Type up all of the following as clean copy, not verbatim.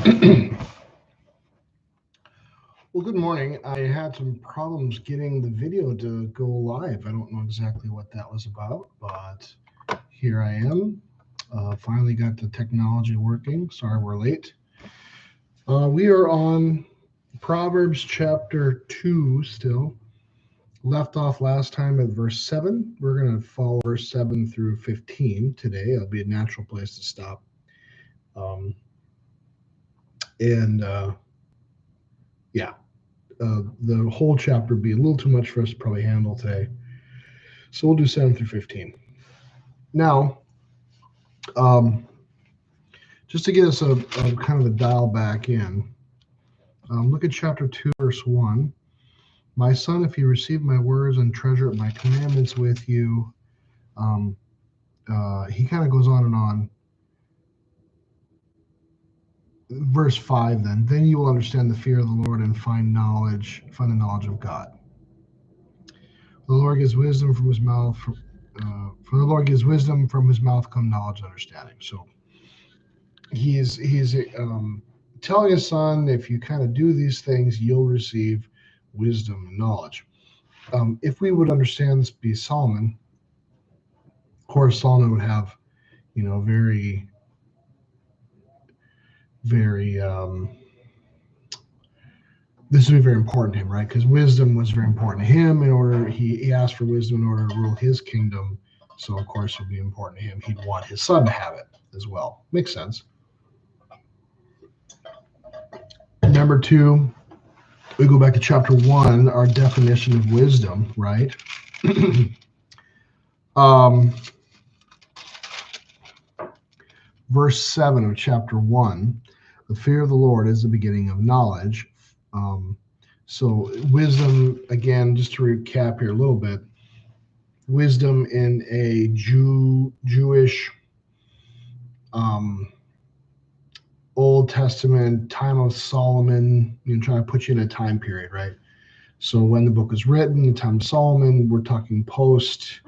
Well, good morning. I had some problems getting the video to go live. I don't know exactly what that was about, but here I am. Finally got the technology working. Sorry we're late. We are on Proverbs chapter 2 still. Left off last time at verse 7. We're going to follow verse 7 through 15 today. It'll be a natural place to stop. Um, and yeah, the whole chapter would be a little too much for us to probably handle today. So we'll do 7 through 15. Now, um, just to get us a kind of a dial back in, look at chapter 2, verse 1. My son, if you receive my words and treasure my commandments with you, um, he kind of goes on and on. Verse 5, then you will understand the fear of the Lord and find the knowledge of God. The Lord gives wisdom from his mouth. For the Lord gives wisdom, from his mouth come knowledge and understanding. So he's telling his son, if you kind of do these things, you'll receive wisdom and knowledge. If we would understand this be Solomon, of course, Solomon would have, very, very, this would be very important to him, right? Because wisdom was very important to him. He asked for wisdom in order to rule his kingdom. So, of course, it would be important to him. He'd want his son to have it as well. Makes sense. Number 2, we go back to chapter 1, our definition of wisdom, right? Verse 7 of chapter 1, the fear of the Lord is the beginning of knowledge. So wisdom, again, just to recap here a little bit, wisdom in a Jewish Old Testament time of Solomon, trying to put you in a time period, right? So when the book was written, the time of Solomon, we're talking post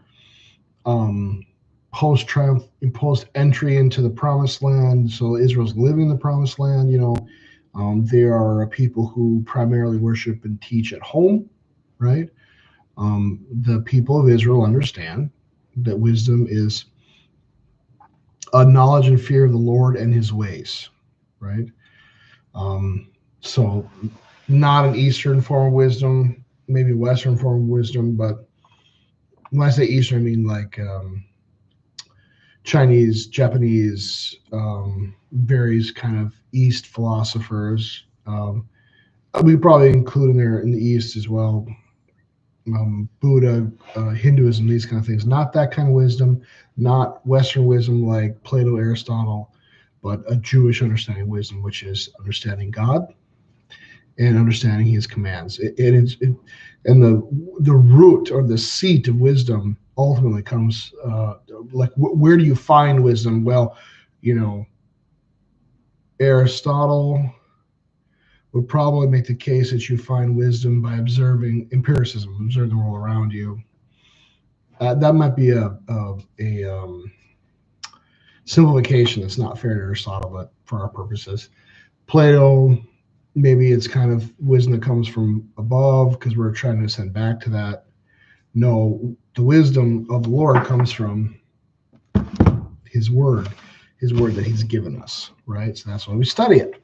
triumph, post entry into the promised land. So Israel's living in the promised land. There are people who primarily worship and teach at home, right? The people of Israel understand that wisdom is a knowledge and fear of the Lord and his ways, right? So not an Eastern form of wisdom, maybe Western form of wisdom, but when I say Eastern, I mean like Chinese, Japanese, various kind of East philosophers. We probably include in there in the East as well, Buddha, Hinduism, these kind of things. Not that kind of wisdom, not Western wisdom like Plato, Aristotle, but a Jewish understanding of wisdom, which is understanding God and understanding his commands. And the root or the seat of wisdom ultimately comes where do you find wisdom? Well, Aristotle would probably make the case that you find wisdom by observing empiricism, observe the world around you. That might be a simplification that's not fair to Aristotle, but for our purposes, Plato, maybe it's kind of wisdom that comes from above because we're trying to ascend back to that. No, the wisdom of the Lord comes from his word that he's given us, right? So that's why we study it.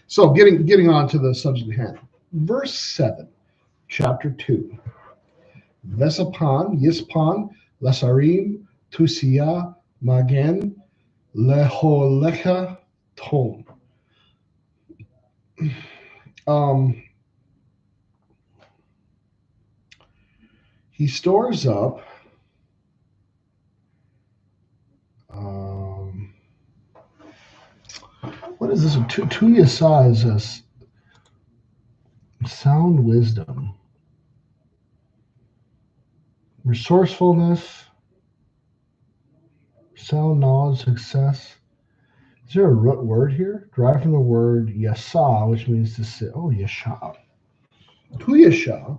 So getting on to the subject at hand. Verse 7, chapter 2. Vesapan, Yispan, Lasarim, Tusia, Magen, Leholecha, Tom. He stores up what is this? Tuyasa is this sound wisdom, resourcefulness, sound knowledge, success. Is there a root word here? Derived from the word yasa, which means to say. Oh, yasha. Tuyasha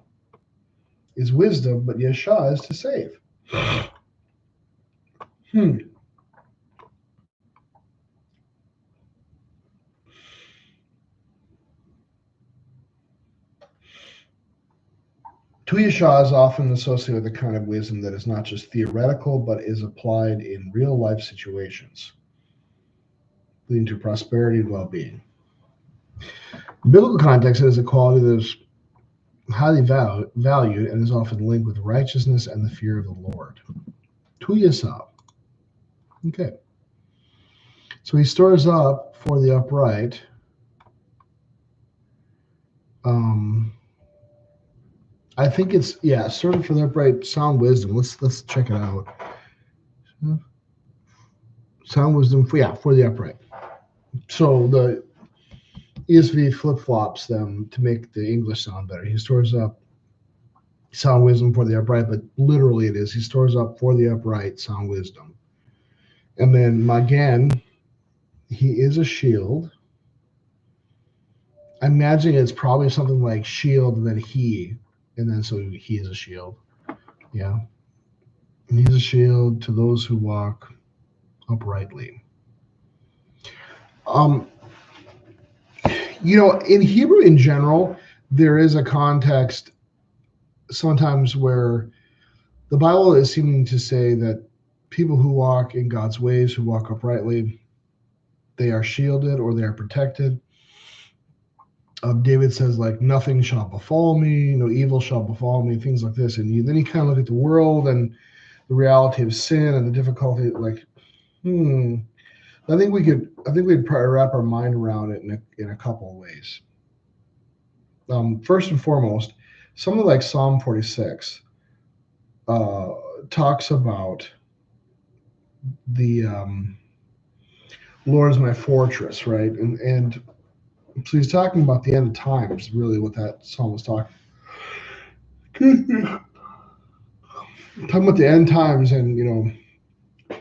is wisdom, but yasha is to save. Tuyasha is often associated with a kind of wisdom that is not just theoretical, but is applied in real life situations, leading to prosperity and well-being. In biblical context, it is a quality that is highly valued and is often linked with righteousness and the fear of the Lord. Tuyasha. Okay. So he stores up for the upright. I think it's stored up for the upright, sound wisdom. Let's check it out. Sound wisdom for the upright. So the ESV flip-flops them to make the English sound better. He stores up sound wisdom for the upright, but literally it is he stores up for the upright sound wisdom. And then again, he is a shield. I imagine it's probably something like shield and then so he is a shield. Yeah. And he's a shield to those who walk uprightly. In Hebrew in general, there is a context sometimes where the Bible is seeming to say that people who walk in God's ways, who walk uprightly, they are shielded or they are protected. David says, like, nothing shall befall me, no evil shall befall me, things like this. And then you kind of look at the world and the reality of sin and the difficulty, like, I think we'd probably wrap our mind around it in a couple of ways. First and foremost, something like Psalm 46 talks about the Lord is my fortress, right? And so he's talking about the end of times, really what that psalm was talking about the end times, and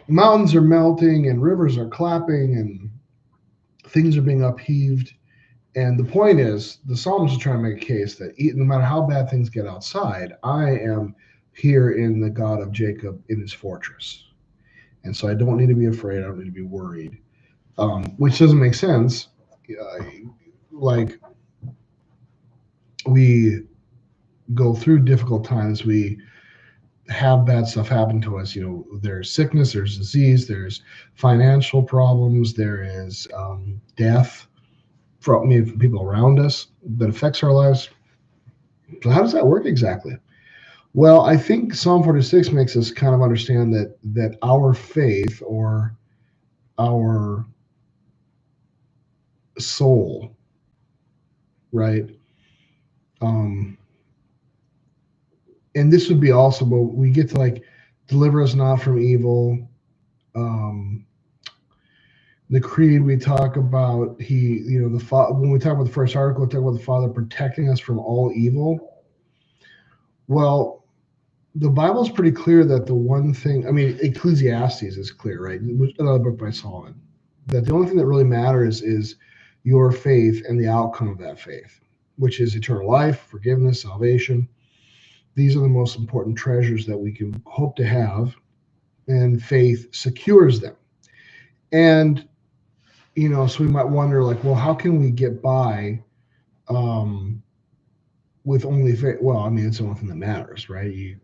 mountains are melting and rivers are clapping and things are being upheaved. And the point is, the psalmist is trying to make a case that no matter how bad things get outside, I am here in the God of Jacob in his fortress. And so I don't need to be afraid. I don't need to be worried, which doesn't make sense. Like, we go through difficult times. We have bad stuff happen to us. There's sickness, there's disease, there's financial problems, there is death from people around us that affects our lives. So how does that work exactly? Well, I think Psalm 46 makes us kind of understand that our faith or our soul, right? And this would be also, but we get to, like, deliver us not from evil. The creed, we talk about when we talk about the first article, we talk about the Father protecting us from all evil. Well, the Bible is pretty clear that the one thing, Ecclesiastes is clear, right? Another book by Solomon, that the only thing that really matters is your faith and the outcome of that faith, which is eternal life, forgiveness, salvation. These are the most important treasures that we can hope to have, and faith secures them. And, so we might wonder, like, well, how can we get by with only faith? Well, it's the only thing that matters, right?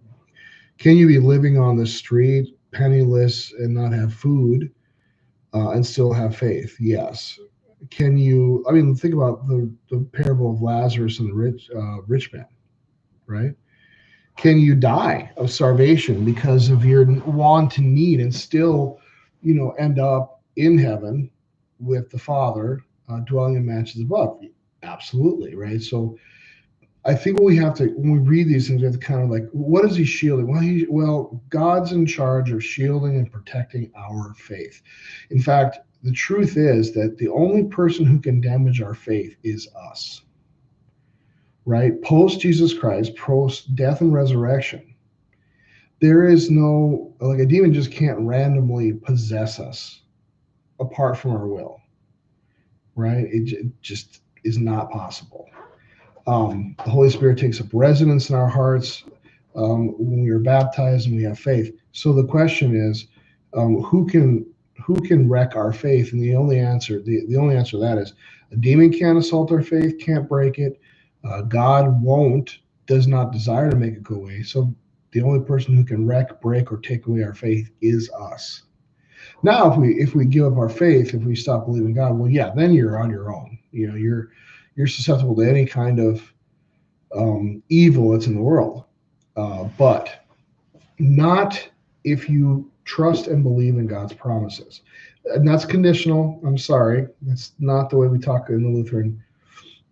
Can you be living on the street, penniless, and not have food, and still have faith? Yes. Can you, think about the parable of Lazarus and the rich man, right? Can you die of starvation because of your want and need and still, end up in heaven with the Father, dwelling in mansions above? Absolutely, right? So I think when we read these things, we have to kind of, like, what is he shielding? Well, God's in charge of shielding and protecting our faith. In fact, the truth is that the only person who can damage our faith is us, right? Post Jesus Christ, post death and resurrection, there is no, like, a demon just can't randomly possess us apart from our will, right? It just is not possible. The Holy Spirit takes up residence in our hearts when we are baptized and we have faith. So the question is, who can wreck our faith? And the only answer to that is a demon can't assault our faith, can't break it. God won't does not desire to make it go away. So the only person who can wreck, break, or take away our faith is us. Now, if we give up our faith, if we stop believing God, well, yeah, then you're on your own. You're susceptible to any kind of evil that's in the world, but not if you trust and believe in God's promises. And that's conditional. I'm sorry, that's not the way we talk in the Lutheran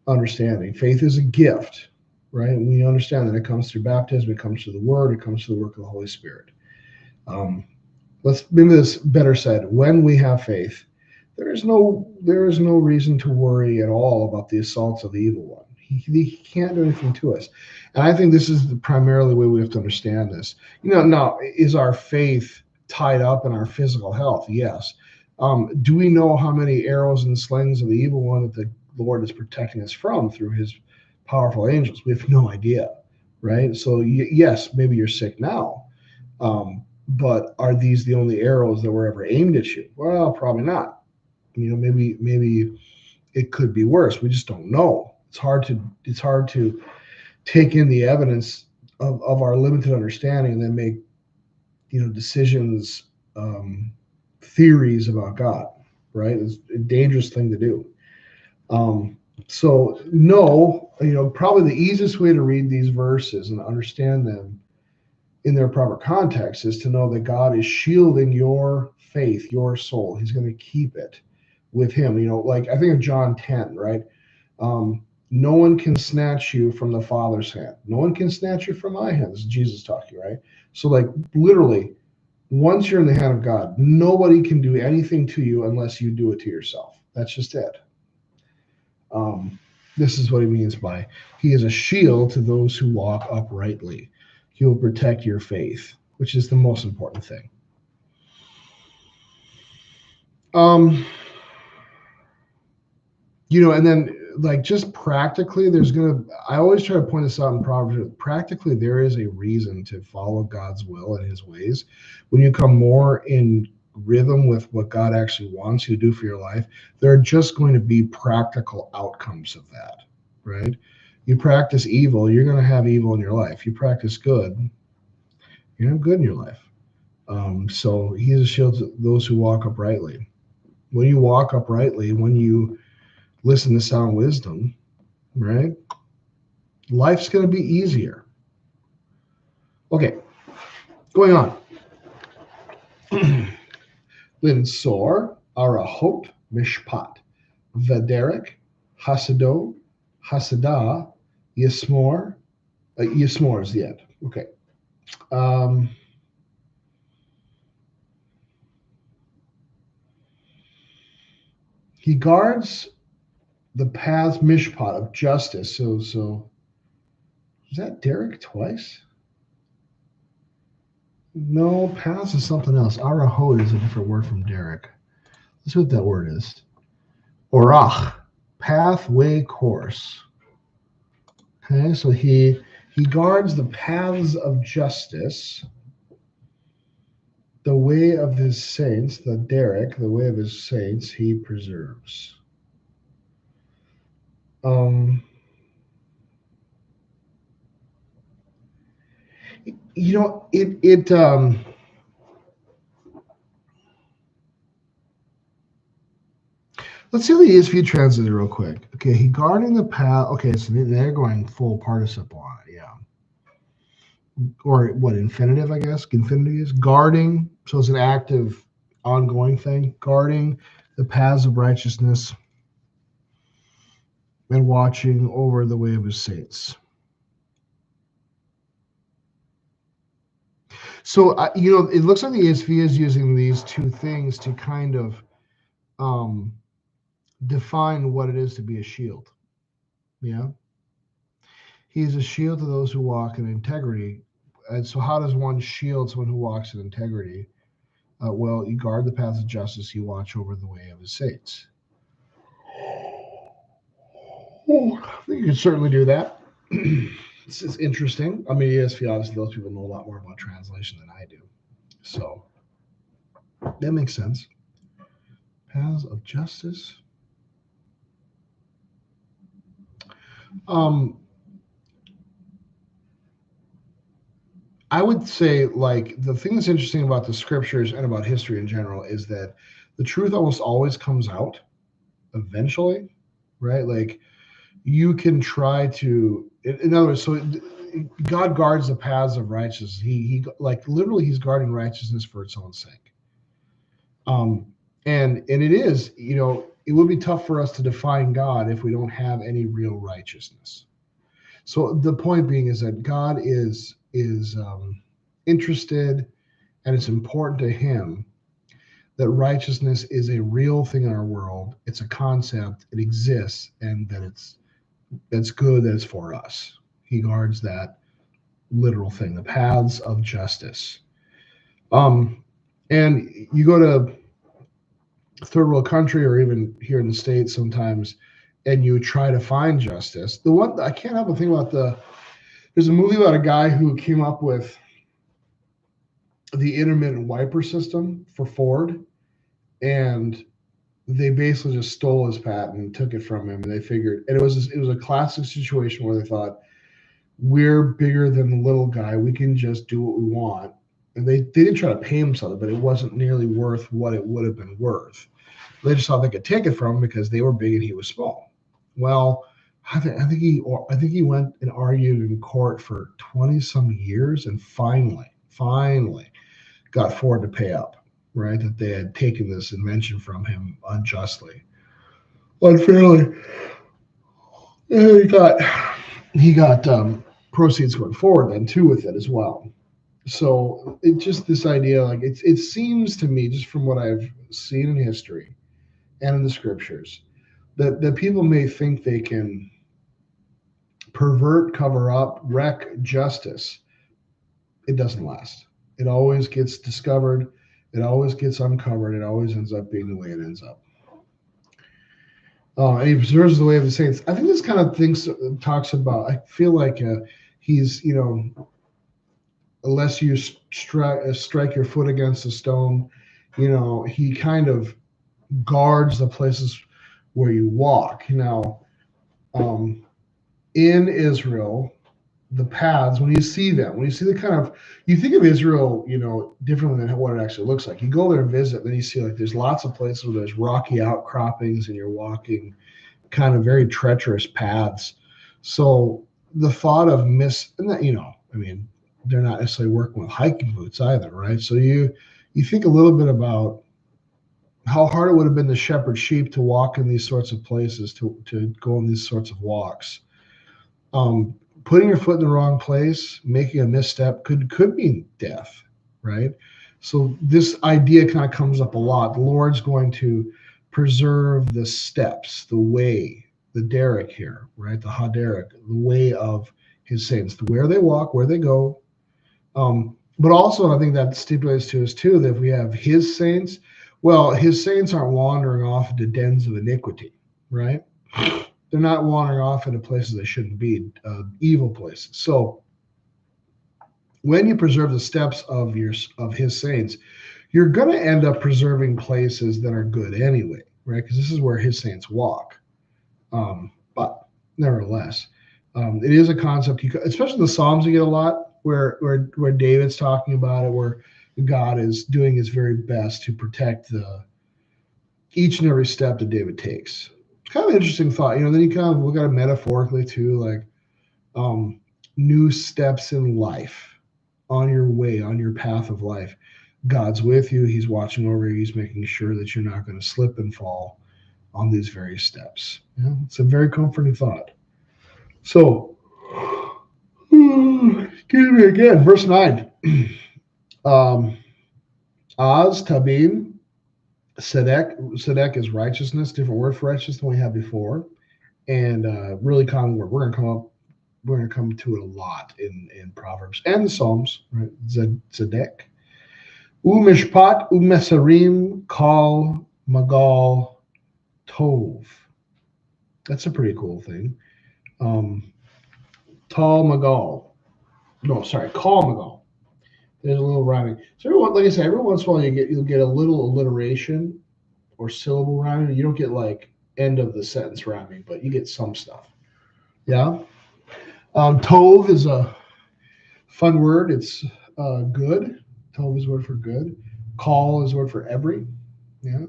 understanding. Faith is a gift, right? And we understand that it comes through baptism, it comes through the Word, it comes through the work of the Holy Spirit. Let's maybe this better said. When we have faith, there is no reason to worry at all about the assaults of the evil one. He can't do anything to us. And I think this is primarily the way we have to understand this. Now, is our faith tied up in our physical health? Yes. Do we know how many arrows and slings of the evil one that the Lord is protecting us from through his powerful angels? We have no idea, right? So yes, maybe you're sick now. But are these the only arrows that were ever aimed at you? Well, probably not. Maybe it could be worse. We just don't know. It's hard to take in the evidence of our limited understanding and then make decisions, theories about God. Right? It's a dangerous thing to do. So no, probably the easiest way to read these verses and understand them in their proper context is to know that God is shielding your faith, your soul. He's going to keep it with him. Like I think of John 10, right? No one can snatch you from the Father's hand. No one can snatch you from my hand. This is Jesus talking, right? So like literally, once you're in the hand of God, nobody can do anything to you unless you do it to yourself. That's just it. This is what he means by he is a shield to those who walk uprightly. He will protect your faith, which is the most important thing. And then like just practically, I always try to point this out in Proverbs. Practically, there is a reason to follow God's will and his ways. When you come more in rhythm with what God actually wants you to do for your life, there are just going to be practical outcomes of that, right? You practice evil, you're going to have evil in your life. You practice good, you're going to have good in your life. So he is a shield to those who walk uprightly. When you walk uprightly, when you listen to sound wisdom, right? Life's going to be easier. Okay, going on. Linsor, arahot, mishpat, vederek, hasido, hasada, yismor. Yismor is the end. Okay. He guards the paths mishpat of justice. So is that Derek twice? No, paths is something else. Arahot is a different word from Derek. Let's see what that word is. Orach, pathway, course. Okay, so he guards the paths of justice, the way of his saints, the Derek, the way of his saints, he preserves. Let's see the ESV translated real quick. Okay, he guarding the path. Okay, so they're going full participle on it, yeah. Or what, infinitive, I guess. Infinitive is guarding. So it's an active, ongoing thing. Guarding the paths of righteousness and watching over the way of his saints. So, it looks like the ESV is using these two things to kind of define what it is to be a shield. Yeah. He is a shield to those who walk in integrity. And so how does one shield someone who walks in integrity? Well, you guard the paths of justice. You watch over the way of his saints. Well, I think you can certainly do that. This is interesting. I mean, ESV, obviously, those people know a lot more about translation than I do. So that makes sense. Paths of justice. I would say, like, the thing that's interesting about the scriptures and about history in general is that the truth almost always comes out eventually, right? Like, you can try to, in other words, so God guards the paths of righteousness. He like literally he's guarding righteousness for its own sake. Um, and it is, it would be tough for us to define God if we don't have any real righteousness. So the point being is that God is interested, and it's important to Him that righteousness is a real thing in our world. It's a concept. It exists, and that's good. That it's for us. He guards that literal thing, the paths of justice. And you go to third world country or even here in the States sometimes, and you try to find justice. The one I can't help but think about there's a movie about a guy who came up with the intermittent wiper system for Ford, and they basically just stole his patent and took it from him. And they figured, and it was a classic situation where they thought, we're bigger than the little guy. We can just do what we want. And they didn't try to pay him something, but it wasn't nearly worth what it would have been worth. They just thought they could take it from him because they were big and he was small. Well, I think he went and argued in court for 20 some years, and finally got Ford to pay up, right? That they had taken this invention from him unjustly, unfairly. And he got proceeds going forward then too with it as well. So it just this idea, like it seems to me, just from what I've seen in history and in the scriptures, that people may think they can pervert, cover up, wreck justice. It doesn't last. It always gets discovered. It always gets uncovered. It always ends up being the way it ends up. And he preserves the way of the saints. I think this kind of things talks about. I feel like he's, unless you strike your foot against a stone, he kind of guards the places where you walk. In Israel, the paths, when you see the kind of, you think of Israel, differently than what it actually looks like. You go there and visit, then you see like there's lots of places where there's rocky outcroppings and you're walking kind of very treacherous paths. So the thought of they're not necessarily working with hiking boots either, right? So you think a little bit about how hard it would have been to shepherd sheep to walk in these sorts of places, to go on these sorts of walks. Putting your foot in the wrong place, making a misstep could mean death, right? So this idea kind of comes up a lot. The Lord's going to preserve the steps, the way, the derek here, right? The haderek, the way of his saints, where they walk, where they go. But also, I think that stipulates to us too that if we have his saints, well, his saints aren't wandering off into dens of iniquity, right? They're not wandering off into places they shouldn't be, evil places. So when you preserve the steps of his saints, you're going to end up preserving places that are good anyway, right? Because this is where his saints walk. But nevertheless, it is a concept, especially in the Psalms, you get a lot where David's talking about it, where God is doing his very best to protect each and every step that David takes. It's kind of an interesting thought, then you kind of look at it metaphorically too, like new steps in life, on your way, on your path of life. God's with you. He's watching over you. He's making sure that you're not going to slip and fall on these various steps. It's a very comforting thought. So, excuse me again, verse 9. Az, Tabim, Sedek is righteousness, different word for righteousness than we had before, and really common word. We're going to come to it a lot in Proverbs and the Psalms, right? Zedek. Mishpat, Mesarim, Kal, Magal, Tov. That's a pretty cool thing. Tal Magal. No, sorry, Kal Magal. There's a little rhyming. So like I said, every once in a while you'll get a little alliteration or syllable rhyming. You don't get like end of the sentence rhyming, but you get some stuff. Yeah. Tov is a fun word. It's Good. Tov is word for good. Kal is word for every. Yeah.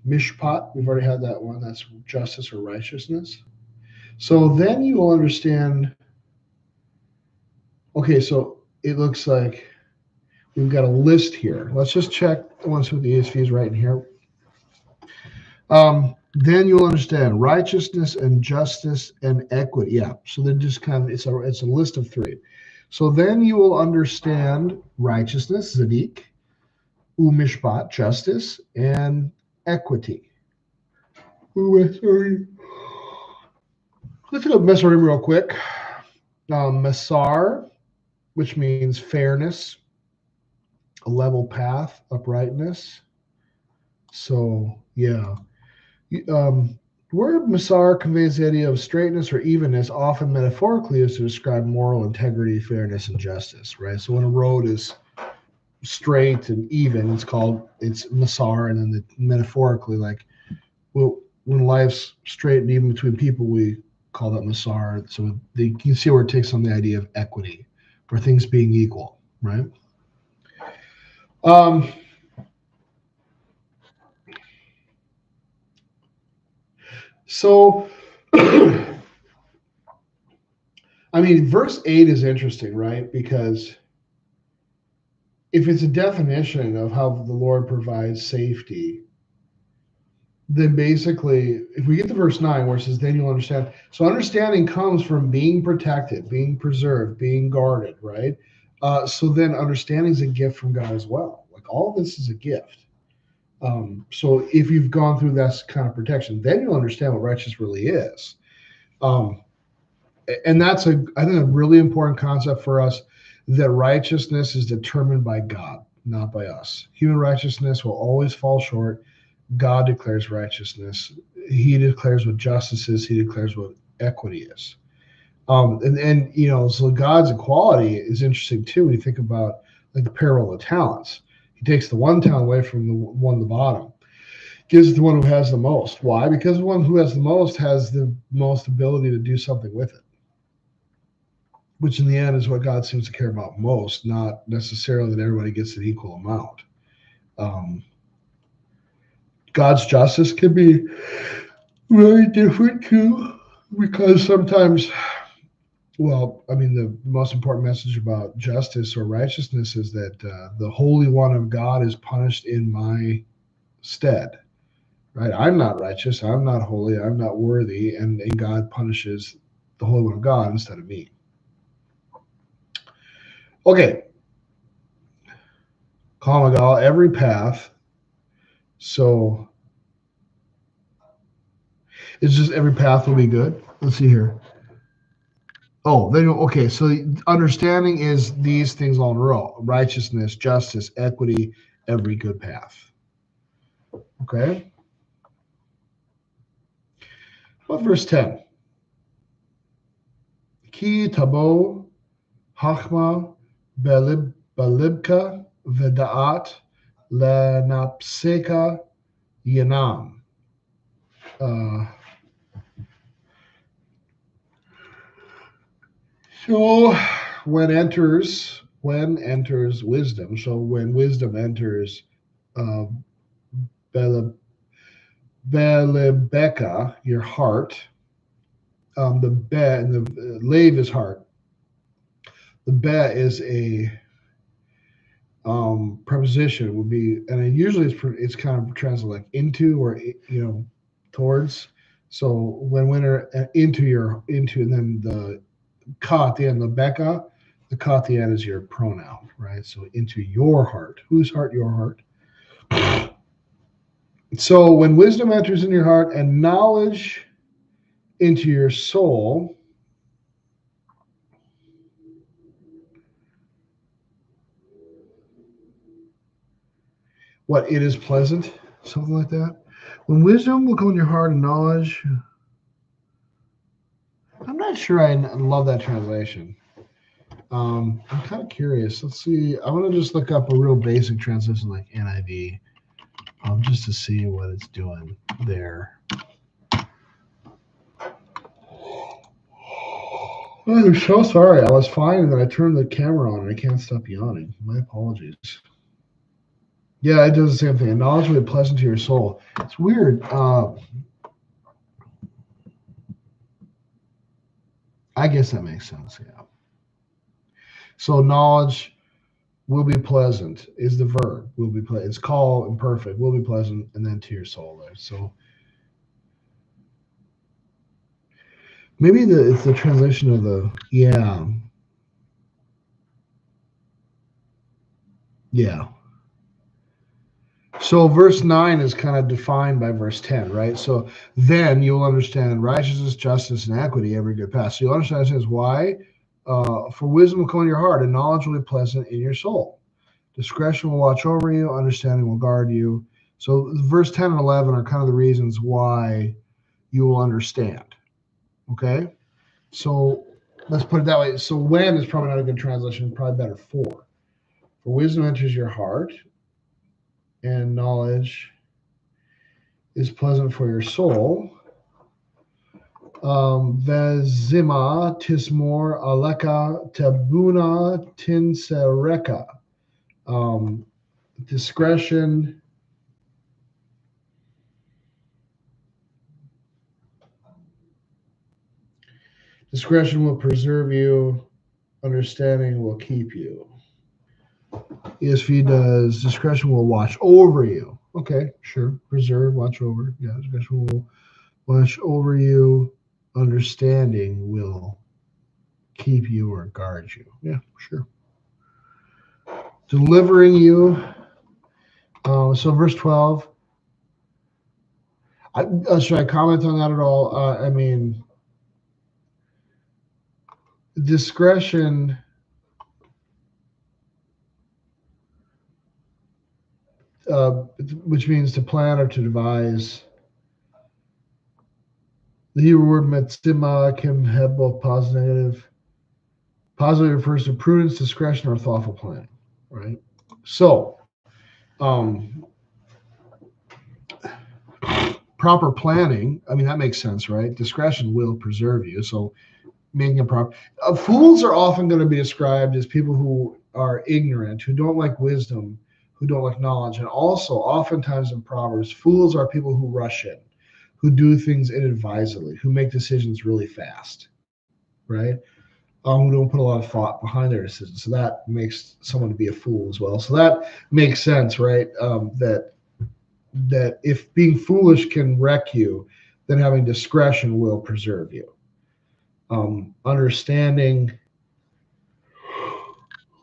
Mishpat, we've already had that one. That's justice or righteousness. So then you will understand. Okay, so it looks like we've got a list here. Let's just check the ones with the ESV is right in here. Then you'll understand righteousness and justice and equity. Yeah. So then just kind of it's a list of three. So then you will understand righteousness, Zadik, umishpat, justice, and equity. Sorry. Let's go Mesorim real quick. Masar, which means fairness, a level path, uprightness. So yeah. The word Masar conveys the idea of straightness or evenness, often metaphorically used to describe moral integrity, fairness, and justice, right? So when a road is straight and even, it's Masar, and then metaphorically, like, well, when life's straight and even between people, we call that Masar. So you can see where it takes on the idea of equity, or things being equal, right? So, I mean, verse 8 is interesting, right? Because if it's a definition of how the Lord provides safety, then basically, if we get to verse 9 where it says, then you'll understand. So understanding comes from being protected, being preserved, being guarded, right? So then understanding is a gift from God as well. Like all of this is a gift. So if you've gone through that kind of protection, then you'll understand what righteousness really is. And that's I think a really important concept for us, that righteousness is determined by God, not by us. Human righteousness will always fall short. God declares righteousness. He declares what justice is. He declares what equity is. And so God's equality is interesting too. When you think about like the parable of talents, He takes the one talent away from the one at the bottom, gives it to the one who has the most. Why? Because the one who has the most ability to do something with it, which in the end is what God seems to care about most, not necessarily that everybody gets an equal amount. God's justice can be really different too, because sometimes, well, I mean, the most important message about justice or righteousness is that the Holy One of God is punished in my stead, right? I'm not righteous, I'm not holy, I'm not worthy, and God punishes the Holy One of God instead of me. Okay, Kamagal, every path. So it's just every path will be good. Let's see here. Oh, okay. So understanding is these things all in a row: righteousness, justice, equity, every good path. Okay. What verse 10? Ki tabo hachma belibka v'da'at lenapseka yanam. So when enters wisdom, so when wisdom enters belibeka, your heart, the be and the lave is heart. The be is a preposition, would be, and it usually it's kind of translated like into, or towards. So when winter into, and then the ka at the end, the beka, the ka at the end is your pronoun, right? So into your heart. Whose heart? Your heart. So when wisdom enters in your heart and knowledge into your soul, what, it is pleasant, something like that. When wisdom will come in your heart and knowledge, I'm not sure I love that translation. I'm kind of curious. Let's see. I'm going to just look up a real basic translation like NIV, just to see what it's doing there. I'm so sorry. I was fine, and then I turned the camera on, and I can't stop yawning. My apologies. Yeah, it does the same thing. Knowledge will be pleasant to your soul. It's weird. I guess that makes sense. Yeah. So knowledge will be pleasant is the verb. Will be pleasant. It's call imperfect. Will be pleasant, and then to your soul there. So maybe it's the translation of the yeah. So verse 9 is kind of defined by verse 10, right? So then you'll understand righteousness, justice, and equity, every good path. So you'll understand this why. For wisdom will come in your heart, and knowledge will be pleasant in your soul. Discretion will watch over you, understanding will guard you. So verse 10 and 11 are kind of the reasons why you will understand. Okay? So let's put it that way. So when is probably not a good translation, probably better for. For wisdom enters your heart, and knowledge is pleasant for your soul. Vezima tismor aleka tabuna tinsereka. Discretion will preserve you, understanding will keep you. ESV does discretion will watch over you. Okay, sure. Preserve, watch over. Yeah, discretion will watch over you, understanding will keep you or guard you. Yeah, sure. Delivering you. So verse 12. Should I comment on that at all? I mean, discretion which means to plan or to devise. The Hebrew word metzima can have both positive and negative. Positive refers to prudence, discretion, or thoughtful planning, right? So, proper planning, I mean, that makes sense, right? Discretion will preserve you. So, making a proper. Fools are often going to be described as people who are ignorant, who don't like wisdom, who don't like knowledge. And also, oftentimes in Proverbs, fools are people who rush in, who do things inadvisedly, who make decisions really fast, right? Who don't put a lot of thought behind their decisions. So that makes someone to be a fool as well. So that makes sense, right? That if being foolish can wreck you, then having discretion will preserve you. Understanding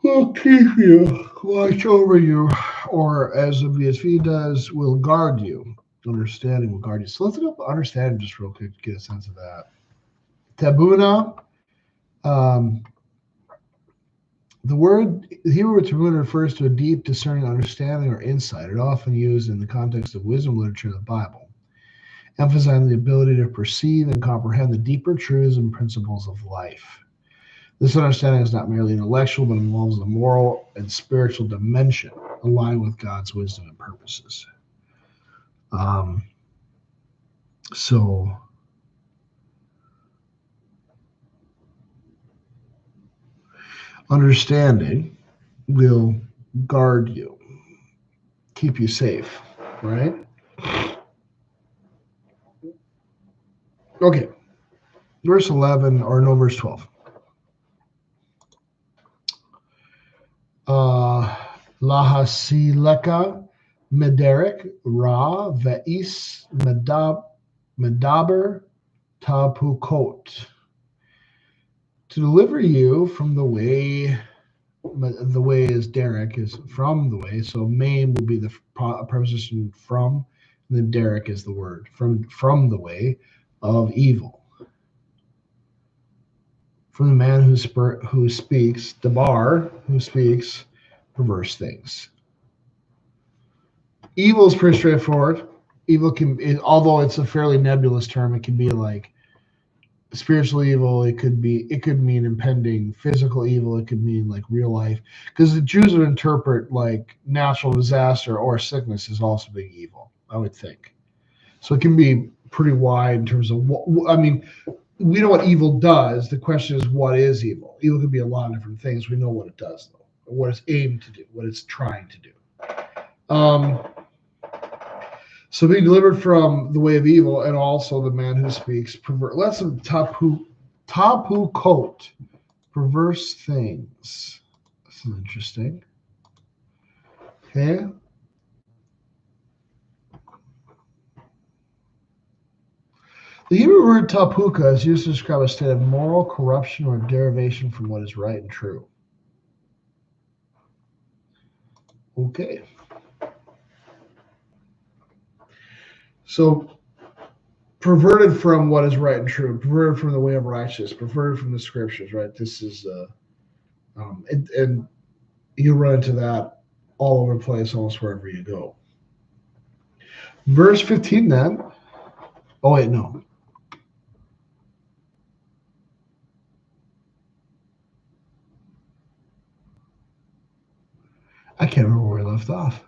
will keep you, watch over you, or as the VSV does, will guard you. Understanding will guard you. So let's look up understanding just real quick to get a sense of that. Tabuna. The word Hebrew tabuna refers to a deep, discerning understanding or insight. It often used in the context of wisdom literature of the Bible, emphasizing the ability to perceive and comprehend the deeper truths and principles of life. This understanding is not merely intellectual, but involves the moral and spiritual dimension aligned with God's wisdom and purposes. So understanding will guard you, keep you safe, right? Okay, verse 11, or no, verse 12. Lahasileka Mederek Ra Veis Medaber Tapukot. To deliver you from the way is Derek, is from the way. So maim will be the preposition from, and then Derek is the word from the way of evil. From the man who speaks, Dabar, who speaks perverse things. Evil is pretty straightforward. Evil although it's a fairly nebulous term, it can be like spiritual evil. It could mean impending physical evil. It could mean like real life, because the Jews would interpret like natural disaster or sickness as also being evil, I would think. So it can be pretty wide in terms of what, I mean, we know what evil does. The question is, what is evil? Evil could be a lot of different things. We know what it does, though, what it's aimed to do, what it's trying to do. So being delivered from the way of evil, and also the man who speaks pervert. Let's tapu coat, perverse things. This is interesting. Okay. The Hebrew word tapuka is used to describe a state of moral corruption or derivation from what is right and true. Okay. So, perverted from what is right and true, perverted from the way of righteousness, perverted from the scriptures, right? This is, and you run into that all over the place, almost wherever you go. Verse 15 then. Oh, wait, no. I can't remember where we left off.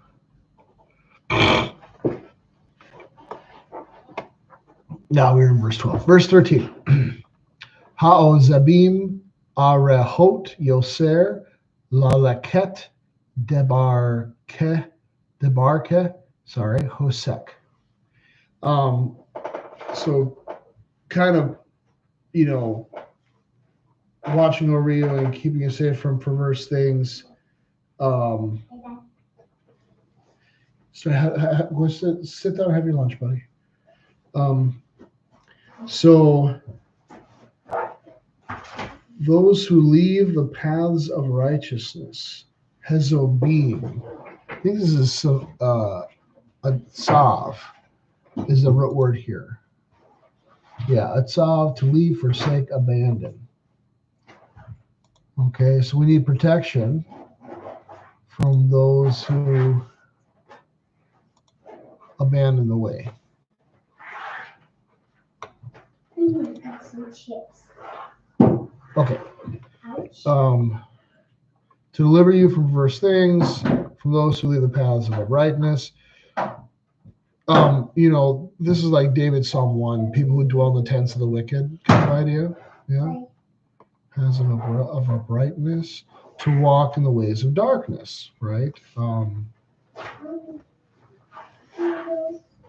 Now we're in verse 12. Verse 13. Ha'ozabim arehot yoser lalaket debarke, hosek. So kind of, watching over you and keeping you safe from perverse things. So go sit down and have your lunch, buddy. So those who leave the paths of righteousness, hezobim. I think this is a tzav is the root word here. Yeah, a tzav, to leave, forsake, abandon. Okay, so we need protection from those who abandon the way. Okay. To deliver you from perverse things, from those who leave the paths of uprightness. This is like David's Psalm 1, people who dwell in the tents of the wicked kind of idea. Yeah. Paths of uprightness, to walk in the ways of darkness, right?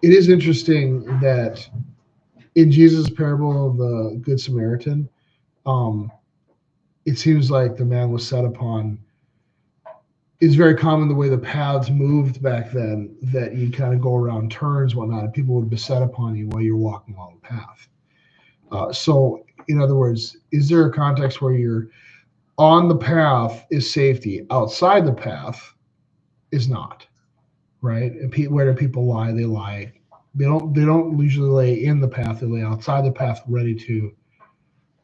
It is interesting that in Jesus' parable of the Good Samaritan, it seems like the man was set upon. It's very common the way the paths moved back then, that you kind of go around turns, whatnot, and people would beset upon you while you're walking along the path. So, in other words, is there a context where you're on the path is safety, outside the path is not, right? And where do people lie? They lie. They don't usually lay in the path. They lay outside the path, ready to.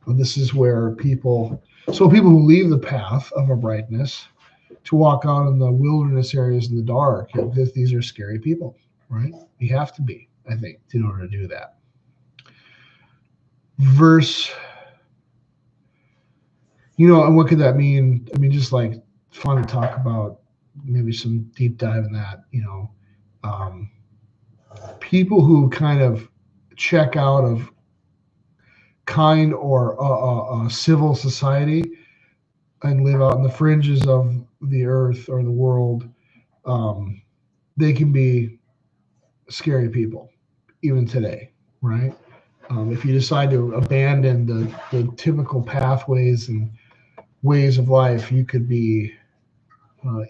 This is where people who leave the path of uprightness to walk out in the wilderness areas in the dark, these are scary people, right? You have to be, I think, in order to do that. Verse, and what could that mean? I mean, just like fun to talk about, maybe some deep dive in that, people who kind of check out of kind or civil society and live out in the fringes of the earth or the world, they can be scary people, even today, right? If you decide to abandon the typical pathways and ways of life, you could be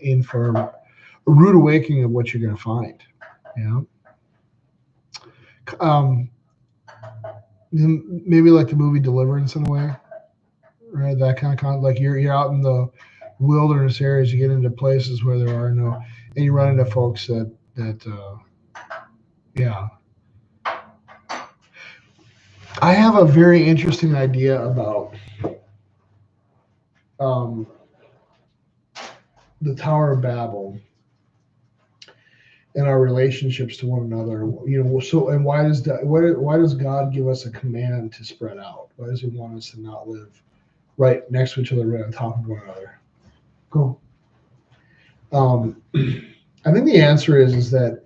in for a rude awakening of what you're going to find. Maybe like the movie Deliverance in a way, right? That kind of like you're out in the wilderness areas, you get into places where there are no, and you run into folks that I have a very interesting idea about the Tower of Babel and our relationships to one another. So, and why does God give us a command to spread out? Why does He want us to not live right next to each other, right on top of one another? Go. I think the answer is that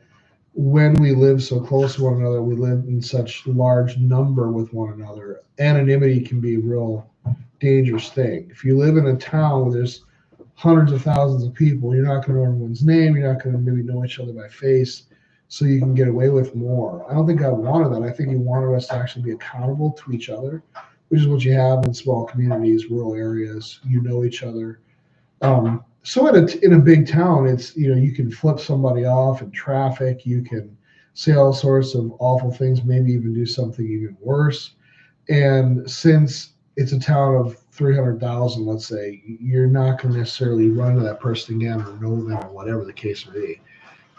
when we live so close to one another, we live in such large number with one another. Anonymity can be a real dangerous thing. If you live in a town where there's hundreds of thousands of people, you're not going to know everyone's name. You're not going to maybe know each other by face, so you can get away with more. I don't think God wanted that. I think He wanted us to actually be accountable to each other, which is what you have in small communities, rural areas. You know each other. So in a big town, it's, you can flip somebody off in traffic. You can say all sorts of awful things, maybe even do something even worse. And since it's a town of 300,000, let's say, you're not going to necessarily run to that person again or know them or whatever the case may be.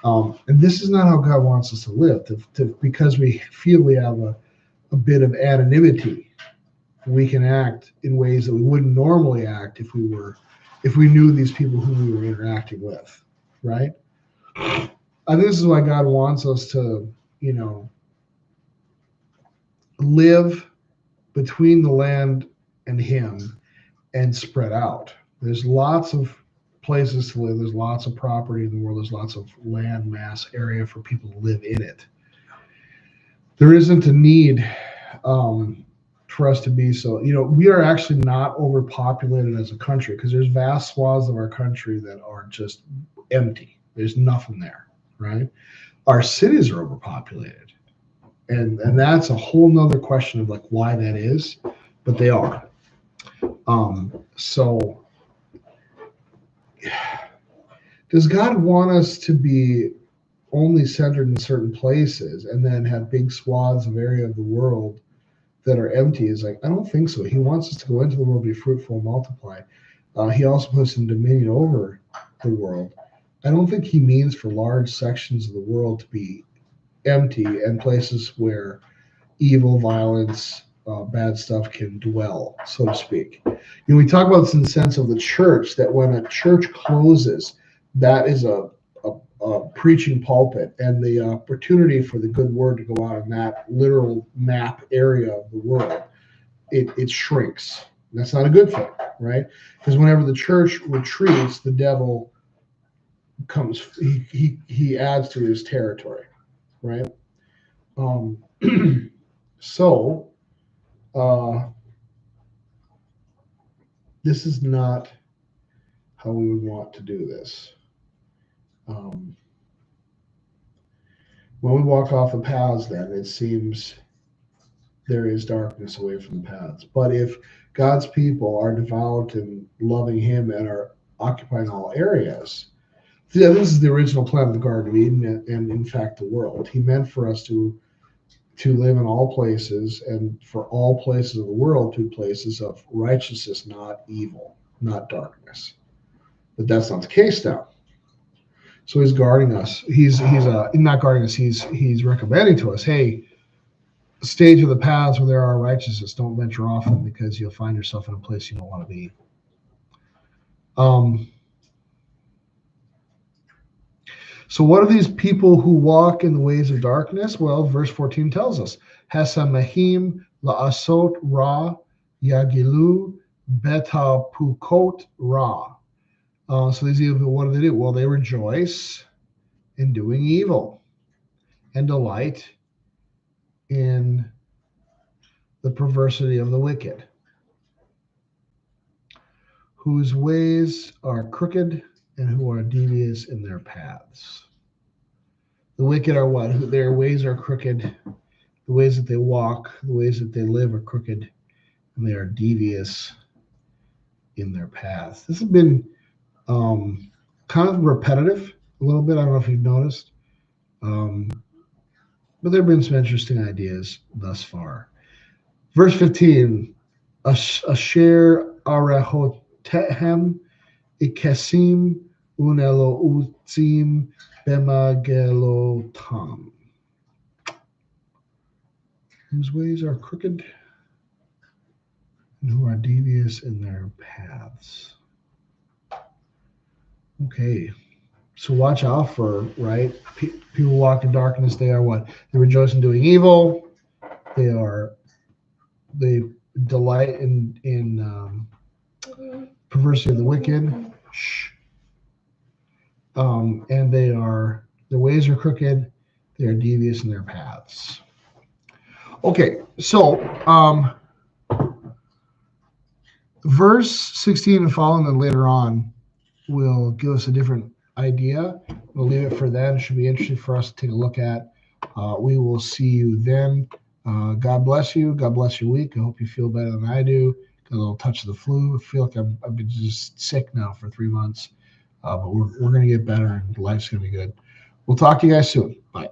And this is not how God wants us to live. Because we feel we have a bit of anonymity, we can act in ways that we wouldn't normally act if we knew these people who we were interacting with, right? I think this is why God wants us to, live between the land and Him and spread out. There's lots of places to live. There's lots of property in the world. There's lots of land mass area for people to live in it. There isn't a need for us to be so. We are actually not overpopulated as a country, because there's vast swaths of our country that are just empty. There's nothing there, right? Our cities are overpopulated, and that's a whole nother question of like why that is, but they are. So does God want us to be only centered in certain places and then have big swaths of area of the world that are empty? Is like, I don't think so. He wants us to go into the world, be fruitful, and multiply. He also puts some dominion over the world. I don't think He means for large sections of the world to be empty and places where evil, violence, bad stuff can dwell, so to speak. We talk about this in the sense of the church, that when a church closes, that is a preaching pulpit, and the opportunity for the good word to go out in that literal map area of the world, it shrinks. That's not a good thing, right? Because whenever the church retreats, the devil comes, he adds to his territory, right? So this is not how we would want to do this. When we walk off the paths, then it seems there is darkness away from the paths. But if God's people are devout and loving Him and are occupying all areas, this is the original plan of the Garden of Eden, and in fact the world. He meant for us to live in all places, and for all places of the world to be places of righteousness, not evil, not darkness. But that's not the case now. So He's guarding us. He's not guarding us. He's recommending to us, hey, stay to the paths where there are righteousness. Don't venture off them, because you'll find yourself in a place you don't want to be. So what are these people who walk in the ways of darkness? Well, verse 14 tells us, Hasamahim la'asot ra yagilu betapukot ra. So these people, what do? Well, they rejoice in doing evil and delight in the perversity of the wicked, whose ways are crooked and who are devious in their paths. The wicked are what? Their ways are crooked. The ways that they walk, the ways that they live are crooked, and they are devious in their paths. This has been kind of repetitive a little bit. I don't know if you've noticed. But there have been some interesting ideas thus far. Verse 15, Asher arehotehem ikesim unelo utzim bemagelotam. Whose ways are crooked and who are devious in their paths. Okay, so watch out for, right? People walk in darkness. They are what? They rejoice in doing evil. They delight in perversity of the wicked. And their ways are crooked. They're devious in their paths. Okay, so verse 16 and following, then later on will give us a different idea. We'll leave it for then. It should be interesting for us to take a look at. We will see you then. God bless you. God bless your week. I hope you feel better than I do. Got a little touch of the flu. I feel like I've been just sick now for 3 months. But we're going to get better and life's going to be good. We'll talk to you guys soon. Bye.